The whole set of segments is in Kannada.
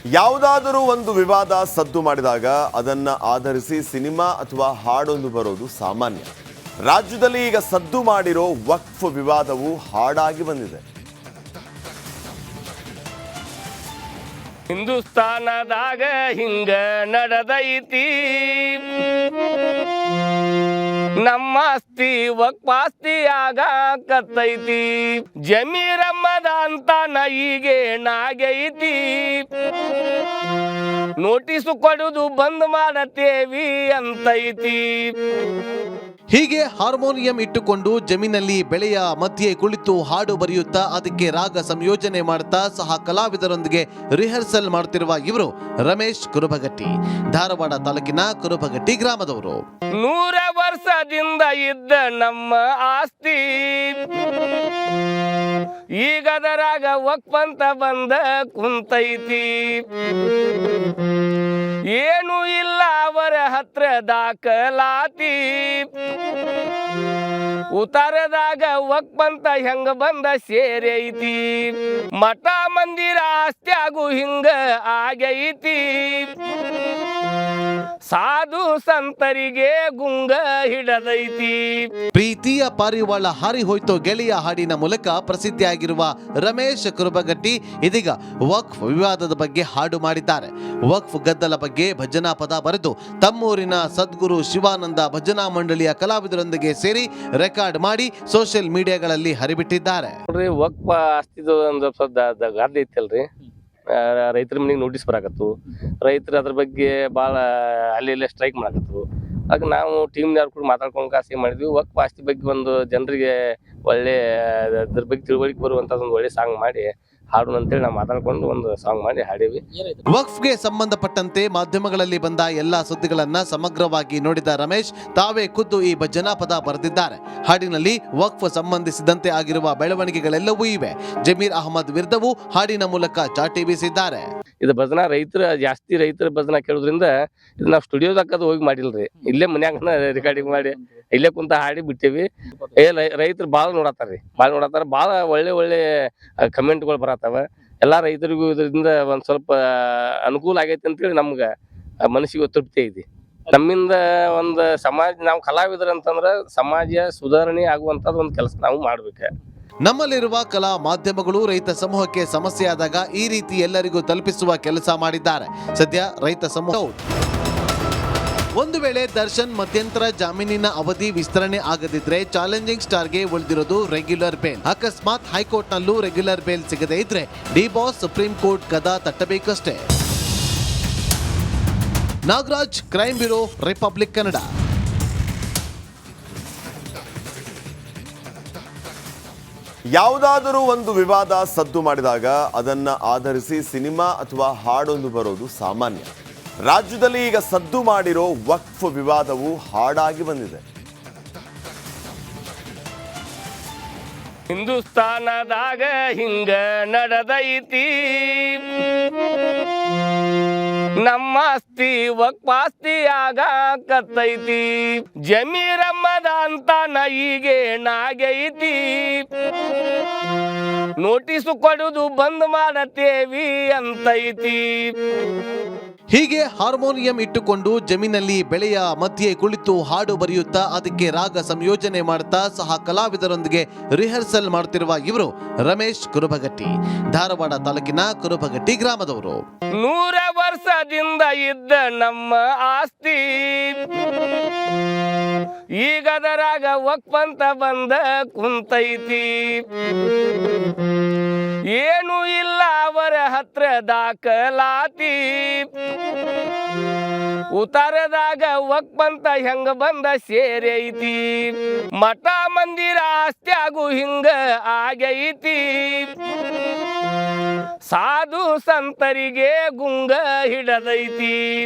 ಯಾವುದಾದರೂ ಒಂದು ವಿವಾದ ಸದ್ದು ಮಾಡಿದಾಗ ಅದನ್ನ ಆಧರಿಸಿ ಸಿನಿಮಾ ಅಥವಾ ಹಾಡೊಂದು ಬರೋದು ಸಾಮಾನ್ಯ. ರಾಜ್ಯದಲ್ಲಿ ಈಗ ಸದ್ದು ಮಾಡಿರೋ ವಕ್ಫ್ ವಿವಾದವು ಹಾಡಾಗಿ ಬಂದಿದೆ. ಹಿಂದೂಸ್ತಾನದಾಗ ಹಿಂಗ ನಡೆದೈತಿ, ನಮ್ಮ ಆಸ್ತಿ ವಕ್ಫಾಸ್ತಿ ಆಗಾಕತ್ತೈತಿ, ಜಮೀರಮ್ಮದ ಅಂತ ಈಗೇನಾಗೈತಿ, ನೋಟಿಸು ಕೊಡುದು ಬಂದ್ ಮಾಡತೇವಿ ಅಂತೈತಿ. ಹೀಗೆ ಹಾರ್ಮೋನಿಯಂ ಇಟ್ಟುಕೊಂಡು ಜಮೀನಲ್ಲಿ ಬೆಳೆಯ ಮಧ್ಯೆ ಕುಳಿತು ಹಾಡು ಬರೆಯುತ್ತಾ ಅದಕ್ಕೆ ರಾಗ ಸಂಯೋಜನೆ ಮಾಡುತ್ತಾ ಸಹ ಕಲಾವಿದರೊಂದಿಗೆ ರಿಹರ್ಸಲ್ ಮಾಡುತ್ತಿರುವ ಇವರು ರಮೇಶ್ ಕುರುಬಗಟ್ಟಿ, ಧಾರವಾಡ ತಾಲೂಕಿನ ಕುರುಬಗಟ್ಟಿ ಗ್ರಾಮದವರು. 100 ವರ್ಷದಿಂದ ಇದ್ದ ನಮ್ಮ ಆಸ್ತಿ ಈಗದರಾಗ ವಕ್ಫ್ ಅಂತ ಬಂದ ಕುಂತೈತಿ, ಏನು ಇಲ್ಲ ಅವರ ಹತ್ರ ದಾಖಲಾತಿ, ಉತ್ತಾರದಾಗ ವಕ್ಫ್ ಅಂತ ಹೆಂಗ ಬಂದ ಸೇರೈತಿ, ಮಠ ಮಂದಿರ ಆಸ್ತಿಯಾಗು ಹಿಂಗ ಆಗೈತಿ, ಸಾಧು ಸಂತರಿಗೆ ಗುಂಗ ಹಿಡದೈತಿ. ಪ್ರೀತಿಯ ಪಾರಿವಾಳ ಹಾರಿ ಹೋಯ್ತೋ ಗೆಳೆಯ ಹಾಡಿನ ಮೂಲಕ ಪ್ರಸಿದ್ಧಿಯಾಗಿರುವ ರಮೇಶ್ ಕುರುಬಗಟ್ಟಿ ಇದೀಗ ವಕ್ಫ್ ವಿವಾದದ ಬಗ್ಗೆ ಹಾಡು ಮಾಡಿದ್ದಾರೆ. ವಕ್ಫ್ ಗದ್ದಲ ಬಗ್ಗೆ ಭಜನಾ ಪದ ಬರೆದು ತಮ್ಮೂರಿನ ಸದ್ಗುರು ಶಿವಾನಂದ ಭಜನಾ ಮಂಡಳಿಯ ಕಲಾವಿದರೊಂದಿಗೆ ಸೇರಿ ರೆಕಾರ್ಡ್ ಮಾಡಿ ಸೋಷಿಯಲ್ ಮೀಡಿಯಾಗಳಲ್ಲಿ ಹರಿಬಿಟ್ಟಿದ್ದಾರೆ. ವಕ್ಫ್ ಆಸ್ತಿದು ಒಂದು ಗಾದೆ ಐತಲ್ರಿ, ರೈತರ ಮನೆಗೆ ನೋಟಿಸ್ ಬರಾಕತ್ತು, ರೈತರು ಅದ್ರ ಬಗ್ಗೆ ಭಾಳ ಅಲ್ಲಿ ಸ್ಟ್ರೈಕ್ ಮಾಡಕತ್ತು. ಆಗ ನಾವು ಟೀಮ್ನವ್ರು ಕೂಡ ಮಾತಾಡ್ಕೊಂಡು ಕಾಸಿ ಮಾಡಿದ್ವಿ. ವಕ್ಫ್ ಆಸ್ತಿ ಬಗ್ಗೆ ಒಂದು ಜನರಿಗೆ ಒಳ್ಳೆ ಅದ್ರ ಬಗ್ಗೆ ತಿಳುವಳಿಕೆ ಬರುವಂಥದ್ದು ಒಂದು ಒಳ್ಳೆ ಸಾಂಗ್ ಮಾಡಿ ಹಾಡು ಅಂತೇಳಿ ನಾವು ಮಾತಾಡ್ಕೊಂಡು ಒಂದು ಸಾಂಗ್ ಮಾಡಿ ಹಾಡೀವಿ. ವಕ್ಫ್ಗೆ ಸಂಬಂಧಪಟ್ಟಂತೆ ಮಾಧ್ಯಮಗಳಲ್ಲಿ ಬಂದ ಎಲ್ಲಾ ಸುದ್ದಿಗಳನ್ನ ಸಮಗ್ರವಾಗಿ ನೋಡಿದ ರಮೇಶ್ ತಾವೇ ಖುದ್ದು ಈ ಭಜನಾ ಪದ ಬರೆದಿದ್ದಾರೆ. ಹಾಡಿನಲ್ಲಿ ವಕ್ಫ್ ಸಂಬಂಧಿಸಿದಂತೆ ಆಗಿರುವ ಬೆಳವಣಿಗೆಗಳೆಲ್ಲವೂ ಇವೆ. ಜಮೀರ್ ಅಹಮದ್ ವಿರುದ್ಧವೂ ಹಾಡಿನ ಮೂಲಕ ಚಾಟಿ ಬೀಸಿದ್ದಾರೆ. ಇದು ಭಜನಾ ಜಾಸ್ತಿ ರೈತರ ಭಜನಾ ಕೇಳೋದ್ರಿಂದ ಇದು ನಾವು ಸ್ಟುಡಿಯೋದಾಗ ಹೋಗಿ ಮಾಡಿಲ್ರಿ, ಇಲ್ಲೇ ಮನ್ಯಾಗ ರೆಕಾರ್ಡಿಂಗ್ ಮಾಡಿ ಇಲ್ಲೇ ಕುಂತ ಹಾಡಿ ಬಿಟ್ಟೇವಿ. ರೈತರು ಭಾಳ ನೋಡತ್ತಾರ, ಭಾಳ ಒಳ್ಳೆ ಕಮೆಂಟ್ಗಳು ಬರತ್ತಾವ. ಎಲ್ಲಾ ರೈತರಿಗೂ ಇದರಿಂದ ಒಂದ್ ಸ್ವಲ್ಪ ಅನುಕೂಲ ಆಗೈತಿ ಅಂತೇಳಿ ನಮ್ಗ ಮನಸ್ಸಿಗೆ ತೃಪ್ತಿ ಐತಿ. ನಮ್ಮಿಂದ ಒಂದು ಸಮಾಜ, ನಾವು ಕಲಾವಿದರು ಅಂತಂದ್ರ ಸಮಾಜ ಸುಧಾರಣೆ ಆಗುವಂತದ್ದು ಒಂದು ಕೆಲಸ ನಾವು ಮಾಡ್ಬೇಕು. ನಮ್ಮಲ್ಲಿರುವ ಕಲಾ ಮಾಧ್ಯಮಗಳು ರೈತ ಸಮೂಹಕ್ಕೆ ಸಮಸ್ಯೆ ಆದಾಗ ಈ ರೀತಿ ಎಲ್ಲರಿಗೂ ತಲುಪಿಸುವ ಕೆಲಸ ಮಾಡಿದ್ದಾರೆ. ಸದ್ಯ ರೈತ ಸಮೂಹ ಒಂದು ವೇಳೆ ದರ್ಶನ್ ಮಧ್ಯಂತರ ಜಾಮೀನಿನ ಅವಧಿ ವಿಸ್ತರಣೆ ಆಗದಿದ್ರೆ ಚಾಲೆಂಜಿಂಗ್ ಸ್ಟಾರ್ಗೆ ಉಳಿದಿರೋದು ರೆಗ್ಯುಲರ್ ಬೇಲ್. ಅಕಸ್ಮಾತ್ ಹೈಕೋರ್ಟ್ನಲ್ಲೂ ರೆಗ್ಯುಲರ್ ಬೇಲ್ ಸಿಗದೇ ಇದ್ರೆ ಡಿ ಬಾಸ್ ಸುಪ್ರೀಂ ಕೋರ್ಟ್ ಕದ ತಟ್ಟಬೇಕಷ್ಟೇ. Nagaraj, crime bureau, Republic Kannada. ಯಾವುದಾದರೂ ಒಂದು ವಿವಾದ ಸದ್ದು ಮಾಡಿದಾಗ ಅದನ್ನ ಆಧರಿಸಿ ಸಿನಿಮಾ ಅಥವಾ ಹಾಡೊಂದು ಬರೋದು ಸಾಮಾನ್ಯ. ರಾಜ್ಯದಲ್ಲಿ ಈಗ ಸದ್ದು ಮಾಡಿರೋ ವಕ್ಫ್ ವಿವಾದವು ಹಾಡಾಗಿ ಬಂದಿದೆ. ಹಿಂದೂಸ್ತಾನದಾಗ ಹಿಂಗ ನಡೆದೈತಿ, ನಮ್ಮ ಆಸ್ತಿ ವಕ್ಫಾಸ್ತಿ ಆಗಾಕತ್ತೈತಿ, ಜಮೀರಮ್ಮದ ಅಂತ ಈಗೇನಾಗೈತಿ, ನೋಟಿಸು ಕೊಡುದು ಬಂದ್ ಮಾಡತೇವಿ ಅಂತೈತಿ. ಹೀಗೆ ಹಾರ್ಮೋನಿಯಂ ಇಟ್ಟುಕೊಂಡು ಜಮೀನಲ್ಲಿ ಬೆಳೆಯ ಮಧ್ಯೆ ಕುಳಿತು ಹಾಡು ಬರೆಯುತ್ತಾ ಅದಕ್ಕೆ ರಾಗ ಸಂಯೋಜನೆ ಮಾಡುತ್ತಾ ಸಹ ಕಲಾವಿದರೊಂದಿಗೆ ರಿಹರ್ಸಲ್ ಮಾಡುತ್ತಿರುವ ಇವರು ರಮೇಶ್ ಕುರುಬಗಟ್ಟಿ, ಧಾರವಾಡ ತಾಲೂಕಿನ ಕುರುಬಗಟ್ಟಿ ಗ್ರಾಮದವರು. 100 ವರ್ಷದಿಂದ ಇದ್ದ ನಮ್ಮ ಆಸ್ತಿ ಈಗದರಾಗ ವಕ್ಫ್ ಅಂತ ಬಂದ ಕುಂತೈತಿ, ಏನು ಇಲ್ಲ ಅವರ ಹತ್ರ ದಾಖಲಾತಿ, ಉತ್ತಾರದಾಗ ವಕ್ಫ್ ಅಂತ ಹೆಂಗ ಬಂದ ಸೇರೈತಿ, ಮಠ ಮಂದಿರ ಆಸ್ತಿಯಾಗು ಹಿಂಗ ಆಗೈತಿ, ಸಾಧು ಸಂತರಿಗೆ ಗುಂಗ ಹಿಡದೈತಿ.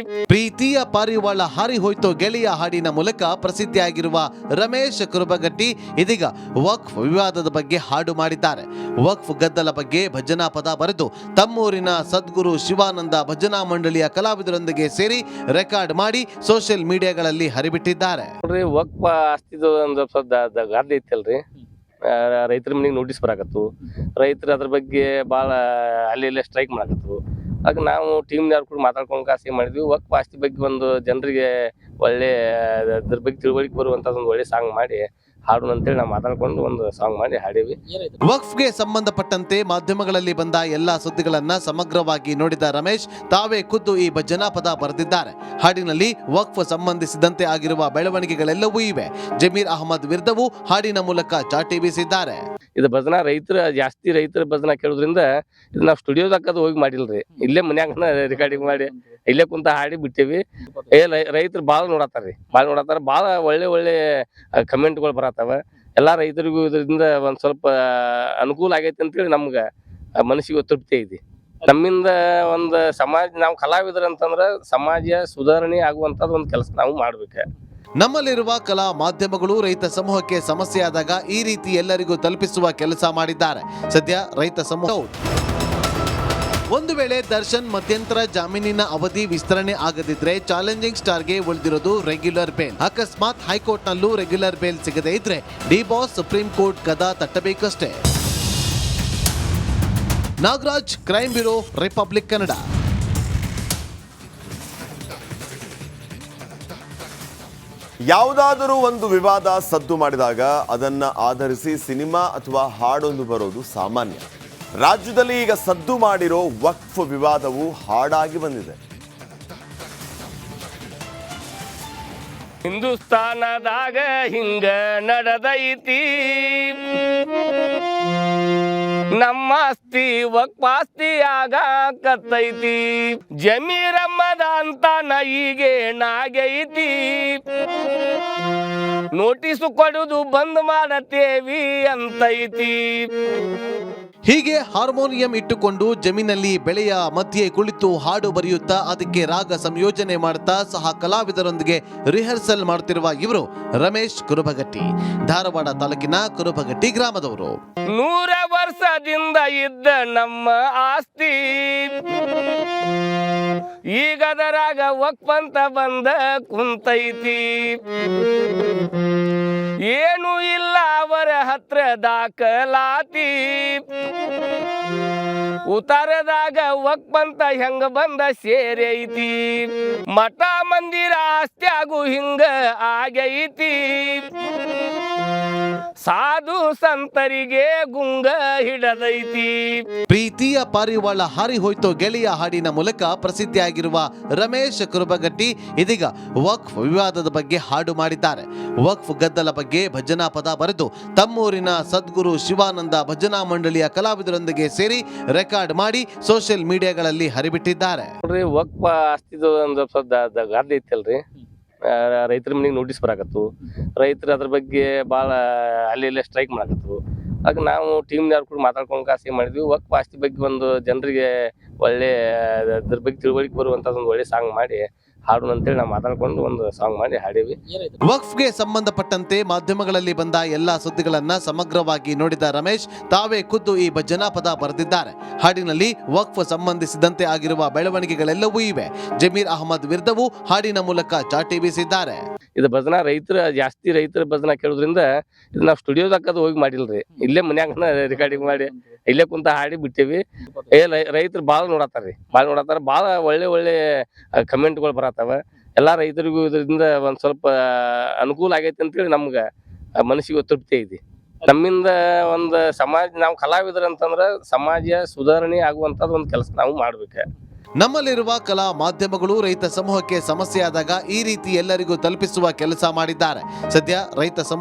ಪ್ರೀತಿಯ ಪಾರಿವಾಳ ಹಾರಿ ಹೋಯ್ತೋ ಗೆಳೆಯ ಹಾಡಿನ ಮೂಲಕ ಪ್ರಸಿದ್ಧಿಯಾಗಿರುವ ರಮೇಶ್ ಕುರುಬಗಟ್ಟಿ ಇದೀಗ ವಕ್ಫ್ ವಿವಾದದ ಬಗ್ಗೆ ಹಾಡು ಮಾಡಿದ್ದಾರೆ. ವಕ್ಫ್ ಗದ್ದಲ ಬಗ್ಗೆ ಭಜನಾ ಪದ ಬರೆದು ತಮ್ಮೂರಿನ ಸದ್ಗುರು ಶಿವಾನಂದ ಭಜನಾ ಮಂಡಳಿಯ ಕಲಾವಿದರೊಂದಿಗೆ ಸೇರಿ ರೆಕಾರ್ಡ್ ಮಾಡಿ ಸೋಷಿಯಲ್ ಮೀಡಿಯಾಗಳಲ್ಲಿ ಹರಿಬಿಟ್ಟಿದ್ದಾರೆ. ವಕ್ಫ್ ಆಸ್ತಿದು ಒಂದು ಗಾದೆ ಐತಲ್ರಿ, ರೈತರ ಮನೆಗೆ ನೋಟಿಸ್ ಬರಾಕತ್ತು, ರೈತರು ಅದ್ರ ಬಗ್ಗೆ ಭಾಳ ಅಲ್ಲಿ ಸ್ಟ್ರೈಕ್ ಮಾಡಕತ್ತು. ಆಗ ನಾವು ಟೀಮ್ನವ್ರು ಕೂಡ ಮಾತಾಡ್ಕೊಂಡು ಕಾಸಿ ಮಾಡಿದ್ವಿ. ವಕ್ಫ್ ಆಸ್ತಿ ಬಗ್ಗೆ ಒಂದು ಜನರಿಗೆ ಒಳ್ಳೆ ಅದ್ರ ಬಗ್ಗೆ ತಿಳುವಳಿಕೆ ಬರುವಂಥದ್ದು ಒಂದು ಒಳ್ಳೆ ಸಾಂಗ್ ಮಾಡಿ ಹಾಡೋಣ ಅಂತೇಳಿ ನಾವು ಮಾತಾಡ್ಕೊಂಡು ಒಂದು ಸಾಂಗ್ ಮಾಡಿ ಹಾಡೀವಿ. ವಕ್ಫ್ಗೆ ಸಂಬಂಧಪಟ್ಟಂತೆ ಮಾಧ್ಯಮಗಳಲ್ಲಿ ಬಂದ ಎಲ್ಲಾ ಸುದ್ದಿಗಳನ್ನ ಸಮಗ್ರವಾಗಿ ನೋಡಿದ ರಮೇಶ್ ತಾವೇ ಖುದ್ದು ಈ ಭಜನಾ ಪದ ಬರೆದಿದ್ದಾರೆ. ಹಾಡಿನಲ್ಲಿ ವಕ್ಫ್ ಸಂಬಂಧಿಸಿದಂತೆ ಆಗಿರುವ ಬೆಳವಣಿಗೆಗಳೆಲ್ಲವೂ ಇವೆ. ಜಮೀರ್ ಅಹಮದ್ ವಿರುದ್ಧವೂ ಹಾಡಿನ ಮೂಲಕ ಚಾಟಿ ಬೀಸಿದ್ದಾರೆ. ಇದು ಭಜನಾ ಜಾಸ್ತಿ ರೈತರ ಭಜನಾ ಕೇಳೋದ್ರಿಂದ ಇದು ನಾವು ಸ್ಟುಡಿಯೋದಾಗ ಹೋಗಿ ಮಾಡಿಲ್ರಿ, ಇಲ್ಲೇ ಮನ್ಯಾಗ ರೆಕಾರ್ಡಿಂಗ್ ಮಾಡಿ ಇಲ್ಲೇ ಕುಂತ ಹಾಡಿ ಬಿಟ್ಟೇವಿ. ರೈತರು ಭಾಳ ನೋಡತ್ತಾರ್ರಿ, ಭಾಳ ಒಳ್ಳೆ ಕಮೆಂಟ್ಗಳು ಬರತ್ತಾವ. ಎಲ್ಲಾ ರೈತರಿಗೂ ಇದರಿಂದ ಒಂದ್ ಸ್ವಲ್ಪ ಅನುಕೂಲ ಆಗೈತಿ ಅಂತೇಳಿ ನಮ್ಗ ಮನಸ್ಸಿಗೆ ತೃಪ್ತಿ ಐತಿ. ನಮ್ಮಿಂದ ಒಂದು ಸಮಾಜ, ನಾವು ಕಲಾವಿದರು ಅಂತಂದ್ರ ಸಮಾಜ ಸುಧಾರಣೆ ಆಗುವಂತದ್ ಒಂದು ಕೆಲಸ ನಾವು ಮಾಡ್ಬೇಕ. ನಮ್ಮಲ್ಲಿರುವ ಕಲಾ ಮಾಧ್ಯಮಗಳು ರೈತ ಸಮೂಹಕ್ಕೆ ಸಮಸ್ಯೆ ಆದಾಗ ಈ ರೀತಿ ಎಲ್ಲರಿಗೂ ತಲುಪಿಸುವ ಕೆಲಸ ಮಾಡಿದ್ದಾರೆ. ಸದ್ಯ ರೈತ ಸಮೂಹ ಒಂದು ವೇಳೆ ದರ್ಶನ್ ಮಧ್ಯಂತರ ಜಾಮೀನಿನ ಅವಧಿ ವಿಸ್ತರಣೆ ಆಗದಿದ್ರೆ ಚಾಲೆಂಜಿಂಗ್ ಸ್ಟಾರ್ಗೆ ಉಳಿದಿರೋದು ರೆಗ್ಯುಲರ್ ಬೇಲ್. ಅಕಸ್ಮಾತ್ ಹೈಕೋರ್ಟ್ನಲ್ಲೂ ರೆಗ್ಯುಲರ್ ಬೇಲ್ ಸಿಗದೇ ಇದ್ರೆ ಡಿ ಬಾಸ್ ಸುಪ್ರೀಂ ಕೋರ್ಟ್ ಕದ ತಟ್ಟಬೇಕಷ್ಟೇ. Nagaraj, crime bureau, Republic Kannada. ಯಾವುದಾದರೂ ಒಂದು ವಿವಾದ ಸದ್ದು ಮಾಡಿದಾಗ ಅದನ್ನ ಆಧರಿಸಿ ಸಿನಿಮಾ ಅಥವಾ ಹಾಡೊಂದು ಬರೋದು ಸಾಮಾನ್ಯ. ರಾಜ್ಯದಲ್ಲಿ ಈಗ ಸದ್ದು ಮಾಡಿರೋ ವಕ್ಫ್ ವಿವಾದವು ಹಾಡಾಗಿ ಬಂದಿದೆ. ಹಿಂದೂಸ್ತಾನದಾಗ ಹಿಂಗ ನಡೆದೈತಿ, ನಮ್ಮ ಆಸ್ತಿ ವಕ್ಫ್ ಆಸ್ತಿ ಆಗಾಕತ್ತೈತಿ. ಜಮೀರ್ ಅಹಮದ್ ಅಂತಾನ ಈಗೇನಾಗೈತಿ, ನೋಟಿಸ್ ಕೊಡುದು ಬಂದ್ ಮಾಡತೇವಿ ಅಂತೈತಿ. ಹೀಗೆ ಹಾರ್ಮೋನಿಯಂ ಇಟ್ಟುಕೊಂಡು ಜಮೀನಲ್ಲಿ ಬೆಳೆಯ ಮಧ್ಯೆ ಕುಳಿತು ಹಾಡು ಬರೆಯುತ್ತಾ ಅದಕ್ಕೆ ರಾಗ ಸಂಯೋಜನೆ ಮಾಡುತ್ತಾ ಸಹ ಕಲಾವಿದರೊಂದಿಗೆ ರಿಹರ್ಸಲ್ ಮಾಡುತ್ತಿರುವ ಇವರು ರಮೇಶ್ ಕುರುಬಗಟ್ಟಿ, ಧಾರವಾಡ ತಾಲೂಕಿನ ಕುರುಬಗಟ್ಟಿ ಗ್ರಾಮದವರು. 100 ವರ್ಷದಿಂದ ಇದ್ದ ನಮ್ಮ ಆಸ್ತಿ ಈಗ ಅದರಾಗ ವಕ್ಫ್ ಅಂತ ಬಂದ ಕುಂತೈತಿ. ಏನು ಇಲ್ಲ ಅವರ ಹತ್ರ ದಾಖಲಾತಿ, ಉತ್ತಾರದಾಗ ವಕ್ಫ್ ಅಂತ ಹೆಂಗ ಬಂದ ಸೇರೈತಿ. ಮಠ ಮಂದಿರ ಆಸ್ತಿಯಾಗು ಹಿಂಗ ಆಗೈತಿ, ಸಾಧು ಸಂತರಿಗೆ ಗುಂಗ ಹಿಡದೈತಿ. ಪ್ರೀತಿಯ ಪಾರಿವಾಳ ಹಾರಿ ಹೋಯ್ತು ಗೆಳೆಯ ಹಾಡಿನ ಮೂಲಕ ಪ್ರಸಿದ್ಧಿಯಾಗಿರುವ ರಮೇಶ್ ಕುರುಬಗಟ್ಟಿ ಇದೀಗ ವಕ್ಫ್ ವಿವಾದದ ಬಗ್ಗೆ ಹಾಡು ಮಾಡಿದ್ದಾರೆ. ವಕ್ಫ್ ಗದ್ದಲ ಬಗ್ಗೆ ಭಜನಾ ಪದ ಬರೆದು ತಮ್ಮೂರಿನ ಸದ್ಗುರು ಶಿವಾನಂದ ಭಜನಾ ಮಂಡಳಿಯ ಕಲಾವಿದರೊಂದಿಗೆ ಸೇರಿ ರೆಕಾರ್ಡ್ ಮಾಡಿ ಸೋಷಿಯಲ್ ಮೀಡಿಯಾಗಳಲ್ಲಿ ಹರಿಬಿಟ್ಟಿದ್ದಾರೆ. ವಕ್ಫ್ ಆಸ್ತಿದು ಒಂದು ಗಾದೆ ಐತಲ್ರಿ, ರೈತರ ಮನೆಗೆ ನೋಟಿಸ್ ಬರಾಕತ್ತು, ರೈತರು ಅದ್ರ ಬಗ್ಗೆ ಭಾಳ ಅಲ್ಲಿ ಸ್ಟ್ರೈಕ್ ಮಾಡಕತ್ತು. ಆಗ ನಾವು ಟೀಮ್ನವ್ರು ಕೂಡ ಮಾತಾಡ್ಕೊಂಡು ಕಾಸಿ ಮಾಡಿದ್ವಿ. ವಕ್ಫ್ ಆಸ್ತಿ ಬಗ್ಗೆ ಒಂದು ಜನರಿಗೆ ಒಳ್ಳೆ ಅದ್ರ ಬಗ್ಗೆ ತಿಳುವಳಿಕೆ ಬರುವಂಥದ್ದು ಒಂದು ಒಳ್ಳೆ ಸಾಂಗ್ ಮಾಡಿ ಹಾಡೋಣ ಅಂತೇಳಿ ನಾವು ಮಾತಾಡ್ಕೊಂಡು ಒಂದು ಸಾಂಗ್ ಮಾಡಿ ಹಾಡೀವಿ. ವಕ್ಫ್ಗೆ ಸಂಬಂಧಪಟ್ಟಂತೆ ಮಾಧ್ಯಮಗಳಲ್ಲಿ ಬಂದ ಎಲ್ಲಾ ಸುದ್ದಿಗಳನ್ನ ಸಮಗ್ರವಾಗಿ ನೋಡಿದ ರಮೇಶ್ ತಾವೇ ಖುದ್ದು ಈ ಭಜನಾ ಪದ ಬರೆದಿದ್ದಾರೆ. ಹಾಡಿನಲ್ಲಿ ವಕ್ಫ್ ಸಂಬಂಧಿಸಿದಂತೆ ಆಗಿರುವ ಬೆಳವಣಿಗೆಗಳೆಲ್ಲವೂ ಇವೆ. ಜಮೀರ್ ಅಹಮದ್ ವಿರುದ್ಧವೂ ಹಾಡಿನ ಮೂಲಕ ಚಾಟಿ ಬೀಸಿದ್ದಾರೆ. ಇದು ಭಜನಾ ಜಾಸ್ತಿ ರೈತರ ಭಜನಾ ಕೇಳೋದ್ರಿಂದ ಇದು ನಾವು ಸ್ಟುಡಿಯೋದಾಗ ಹೋಗಿ ಮಾಡಿಲ್ರಿ, ಇಲ್ಲೇ ಮನ್ಯಾಗ ರೆಕಾರ್ಡಿಂಗ್ ಮಾಡಿ ಇಲ್ಲೇ ಕುಂತ ಹಾಡಿ ಬಿಟ್ಟೇವಿ. ರೈತರು ಭಾಳ ನೋಡತ್ತಾರ್ರಿ, ಭಾಳ ಒಳ್ಳೆ ಕಮೆಂಟ್ಗಳು ಬರತ್ತಾವ. ಎಲ್ಲಾ ರೈತರಿಗೂ ಇದರಿಂದ ಒಂದ್ ಸ್ವಲ್ಪ ಅನುಕೂಲ ಆಗೈತಿ ಅಂತೇಳಿ ನಮ್ಗ ಮನಸ್ಸಿಗೆ ತೃಪ್ತಿ ಐತಿ. ನಮ್ಮಿಂದ ಒಂದು ಸಮಾಜ, ನಾವು ಕಲಾವಿದರು ಅಂತಂದ್ರ ಸಮಾಜ ಸುಧಾರಣೆ ಆಗುವಂತದ್ ಒಂದು ಕೆಲಸ ನಾವು ಮಾಡ್ಬೇಕ. ನಮ್ಮಲ್ಲಿರುವ ಕಲಾ ಮಾಧ್ಯಮಗಳು ರೈತ ಸಮೂಹಕ್ಕೆ ಸಮಸ್ಯೆ ಆದಾಗ ಈ ರೀತಿ ಎಲ್ಲರಿಗೂ ತಲುಪಿಸುವ ಕೆಲಸ ಮಾಡಿದ್ದಾರೆ. ಸದ್ಯ ರೈತ